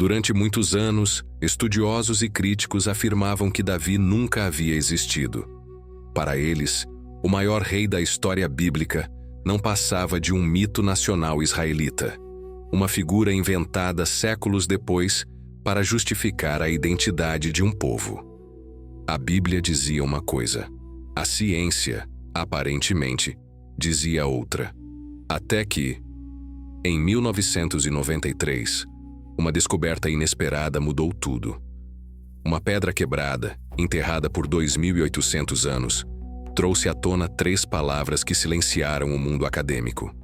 Durante muitos anos, estudiosos e críticos afirmavam que Davi nunca havia existido. Para eles, o maior rei da história bíblica não passava de um mito nacional israelita, uma figura inventada séculos depois para justificar a identidade de um povo. A Bíblia dizia uma coisa, a ciência, aparentemente, dizia outra. Até que, em 1993, uma descoberta inesperada mudou tudo. Uma pedra quebrada, enterrada por 2.800 anos, trouxe à tona 3 palavras que silenciaram o mundo acadêmico.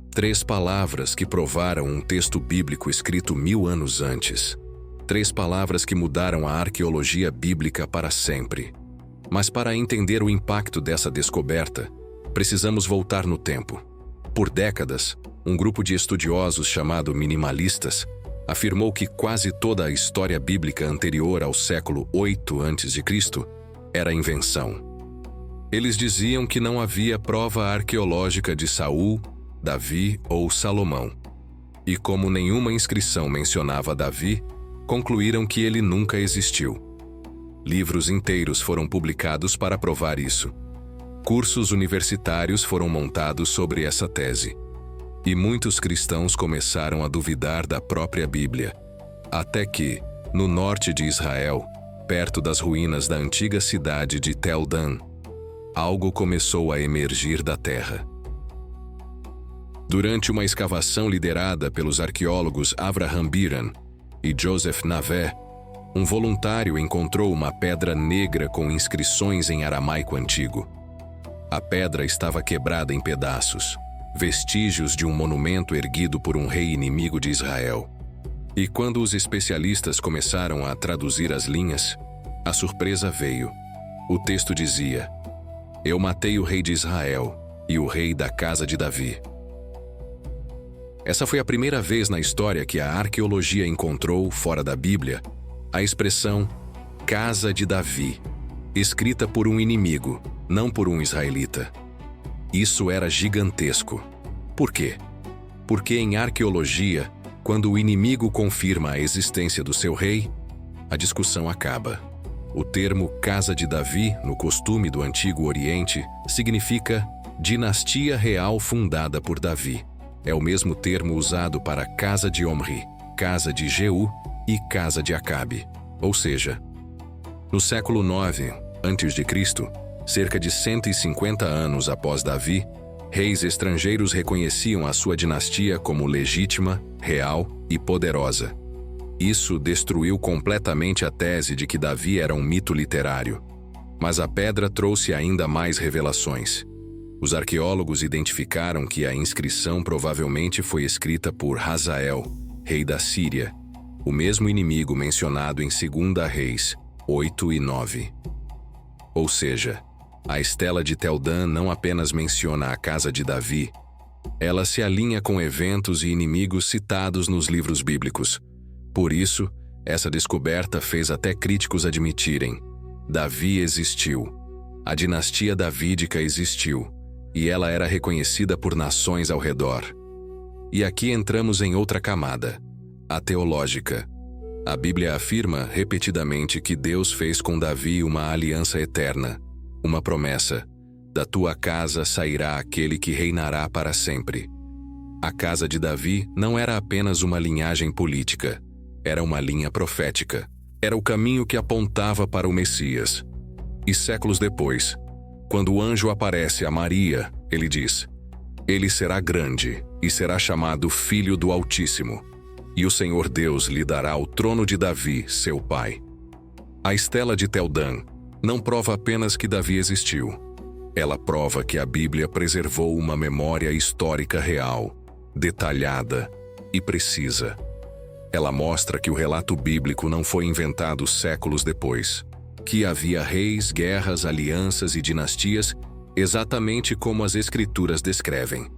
3 palavras que provaram um texto bíblico escrito 1000 anos antes. 3 palavras que mudaram a arqueologia bíblica para sempre. Mas para entender o impacto dessa descoberta, precisamos voltar no tempo. Por décadas, um grupo de estudiosos chamado minimalistas afirmou que quase toda a história bíblica anterior ao século 8 a.C. era invenção. Eles diziam que não havia prova arqueológica de Saul, Davi ou Salomão. E como nenhuma inscrição mencionava Davi, concluíram que ele nunca existiu. Livros inteiros foram publicados para provar isso. Cursos universitários foram montados sobre essa tese. E muitos cristãos começaram a duvidar da própria Bíblia. Até que, no norte de Israel, perto das ruínas da antiga cidade de Tel Dan, algo começou a emergir da terra. Durante uma escavação liderada pelos arqueólogos Avraham Biran e Joseph Navé, um voluntário encontrou uma pedra negra com inscrições em aramaico antigo. A pedra estava quebrada em pedaços, vestígios de um monumento erguido por um rei inimigo de Israel. E quando os especialistas começaram a traduzir as linhas, a surpresa veio. O texto dizia: "Eu matei o rei de Israel e o rei da casa de Davi." Essa foi a primeira vez na história que a arqueologia encontrou, fora da Bíblia, a expressão "casa de Davi", escrita por um inimigo, não por um israelita. Isso era gigantesco. Por quê? Porque em arqueologia, quando o inimigo confirma a existência do seu rei, a discussão acaba. O termo Casa de Davi, no costume do Antigo Oriente, significa dinastia real fundada por Davi. É o mesmo termo usado para Casa de Omri, Casa de Jeú e Casa de Acabe. Ou seja, no século 9 a.C., cerca de 150 anos após Davi, reis estrangeiros reconheciam a sua dinastia como legítima, real e poderosa. Isso destruiu completamente a tese de que Davi era um mito literário. Mas a pedra trouxe ainda mais revelações. Os arqueólogos identificaram que a inscrição provavelmente foi escrita por Hazael, rei da Síria, o mesmo inimigo mencionado em 2 Reis 8 e 9. Ou seja, a estela de Tel Dan não apenas menciona a casa de Davi, ela se alinha com eventos e inimigos citados nos livros bíblicos. Por isso, essa descoberta fez até críticos admitirem: Davi existiu, a dinastia davídica existiu, e ela era reconhecida por nações ao redor. E aqui entramos em outra camada, a teológica. A Bíblia afirma repetidamente que Deus fez com Davi uma aliança eterna, uma promessa: da tua casa sairá aquele que reinará para sempre. A casa de Davi não era apenas uma linhagem política, era uma linha profética. Era o caminho que apontava para o Messias. E séculos depois, quando o anjo aparece a Maria, ele diz: ele será grande e será chamado Filho do Altíssimo, e o Senhor Deus lhe dará o trono de Davi, seu pai. A estela de Tel Dan não prova apenas que Davi existiu. Ela prova que a Bíblia preservou uma memória histórica real, detalhada e precisa. Ela mostra que o relato bíblico não foi inventado séculos depois, que havia reis, guerras, alianças e dinastias exatamente como as Escrituras descrevem.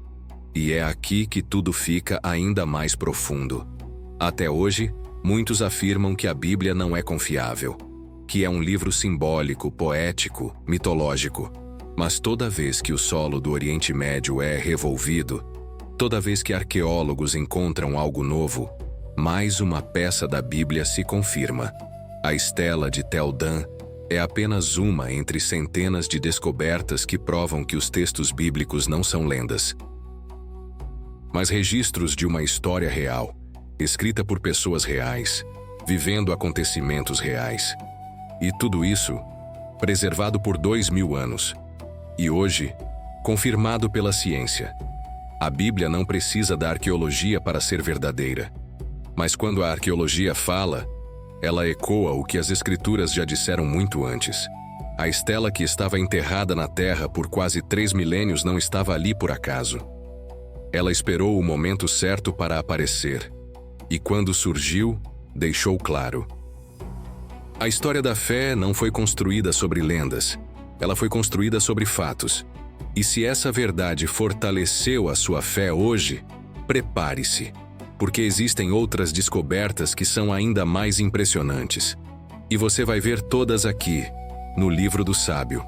E é aqui que tudo fica ainda mais profundo. Até hoje, muitos afirmam que a Bíblia não é confiável, que é um livro simbólico, poético, mitológico. Mas toda vez que o solo do Oriente Médio é revolvido, toda vez que arqueólogos encontram algo novo, mais uma peça da Bíblia se confirma. A Estela de Tel Dan é apenas uma entre centenas de descobertas que provam que os textos bíblicos não são lendas, mas registros de uma história real, escrita por pessoas reais, vivendo acontecimentos reais. E tudo isso, preservado por 2000 anos. E hoje, confirmado pela ciência. A Bíblia não precisa da arqueologia para ser verdadeira. Mas quando a arqueologia fala, ela ecoa o que as Escrituras já disseram muito antes. A estela que estava enterrada na terra por quase 3 milênios não estava ali por acaso. Ela esperou o momento certo para aparecer. E quando surgiu, deixou claro. A história da fé não foi construída sobre lendas. Ela foi construída sobre fatos. E se essa verdade fortaleceu a sua fé hoje, prepare-se, porque existem outras descobertas que são ainda mais impressionantes. E você vai ver todas aqui, no Livro do Sábio.